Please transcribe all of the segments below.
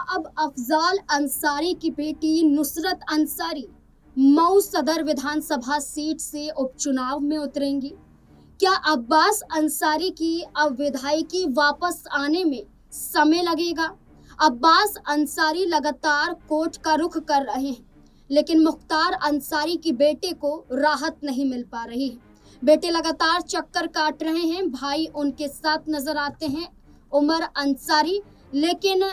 अब अफजाल अंसारी की बेटी नुसरत अंसारी मऊ सदर विधानसभा सीट से उपचुनाव में उतरेंगी। क्या अब्बास अंसारी की अब विधायकी वापस आने में समय लगेगा? अब्बास अंसारी लगातार कोर्ट का रुख कर रहे हैं, लेकिन मुख्तार अंसारी की बेटे को राहत नहीं मिल पा रही है। बेटे लगातार चक्कर काट रहे हैं। भाई उनके साथ नजर आते हैं, उमर अंसारी, लेकिन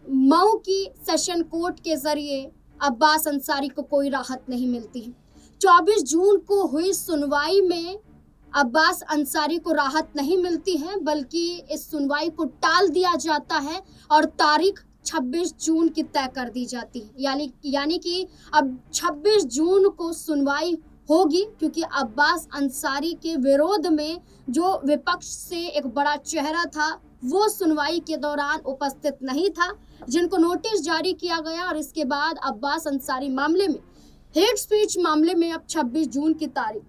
मऊ की सेशन कोर्ट के जरिए अब्बास अंसारी को कोई राहत नहीं मिलती है। 24 जून को हुई सुनवाई में अब्बास अंसारी को राहत नहीं मिलती है, बल्कि इस सुनवाई को टाल दिया जाता है और तारीख 26 जून की तय कर दी जाती है। यानी कि अब 26 जून को सुनवाई होगी, क्योंकि अब्बास अंसारी के विरोध में जो विपक्ष से एक बड़ा चेहरा था वो सुनवाई के दौरान उपस्थित नहीं था, जिनको नोटिस जारी किया गया। और इसके बाद अब्बास अंसारी मामले में, हेट स्पीच मामले में अब 26 जून की तारीख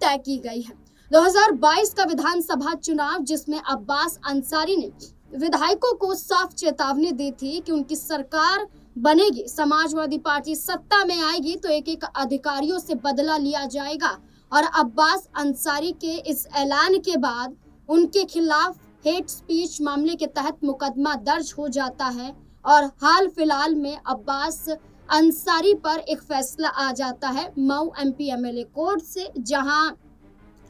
तय की गई है। 2022 का विधानसभा चुनाव, जिसमें अब्बास अंसारी ने विधायकों को साफ चेतावनी दी थी कि उनकी सरकार बनेगी, समाजवादी पार्टी सत्ता में आएगी तो एक एक अधिकारियों से बदला लिया जाएगा। और अब्बास अंसारी के इस ऐलान के बाद उनके खिलाफ हेट स्पीच मामले के तहत मुकदमा दर्ज हो जाता है और हाल फिलहाल में अब्बास अंसारी पर एक फैसला आ जाता है मऊ एमपी एमएलए कोर्ट से, जहां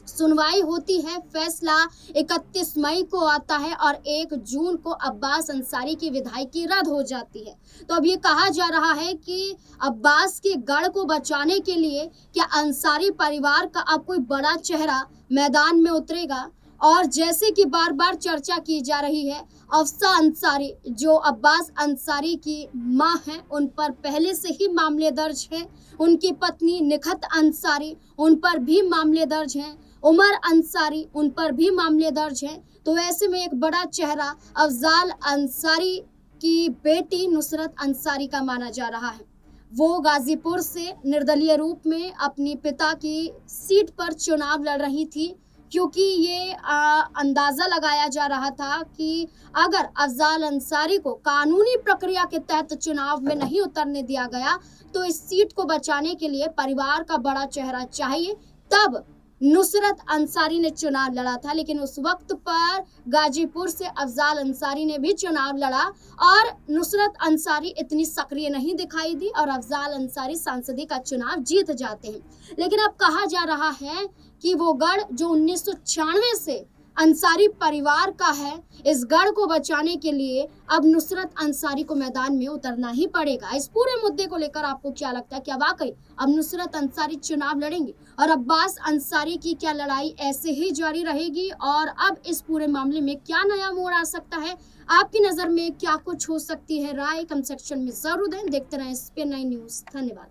सुनवाई होती है। फैसला 31 मई को आता है और 1 जून को अब्बास अंसारी की विधायकी रद्द हो जाती है। तो अब ये कहा जा रहा है कि अब्बास के गढ़ को बचाने के लिए क्या अंसारी परिवार का अब कोई बड़ा चेहरा मैदान में उतरेगा? और जैसे कि बार बार चर्चा की जा रही है, अफसा अंसारी जो अब्बास अंसारी की मां हैं, उन पर पहले से ही मामले दर्ज हैं। उनकी पत्नी निखत अंसारी, उन पर भी मामले दर्ज हैं। उमर अंसारी, उन पर भी मामले दर्ज हैं। तो ऐसे में एक बड़ा चेहरा अफजाल अंसारी की बेटी नुसरत अंसारी का माना जा रहा है। वो गाजीपुर से निर्दलीय रूप में अपनी पिता की सीट पर चुनाव लड़ रही थी, क्योंकि ये अंदाज़ा लगाया जा रहा था कि अगर अफजाल अंसारी को कानूनी प्रक्रिया के तहत चुनाव में नहीं उतरने दिया गया तो इस सीट को बचाने के लिए परिवार का बड़ा चेहरा चाहिए। तब नुसरत अंसारी ने चुनाव लड़ा था, लेकिन उस वक्त पर गाजीपुर से अफजाल अंसारी ने भी चुनाव लड़ा और नुसरत अंसारी इतनी सक्रिय नहीं दिखाई दी और अफजाल अंसारी सांसदी का चुनाव जीत जाते हैं। लेकिन अब कहा जा रहा है कि वो गढ़ जो 1996 से अंसारी परिवार का है, इस गढ़ को बचाने के लिए अब नुसरत अंसारी को मैदान में उतरना ही पड़ेगा। इस पूरे मुद्दे को लेकर आपको क्या लगता है? क्या वाकई अब नुसरत अंसारी चुनाव लड़ेंगे और अब्बास अंसारी की क्या लड़ाई ऐसे ही जारी रहेगी? और अब इस पूरे मामले में क्या नया मोड़ आ सकता है? आपकी नज़र में क्या कुछ हो सकती है? राय कमेंट सेक्शन में जरूर दें। देखते रहें SPN9 न्यूज़। धन्यवाद।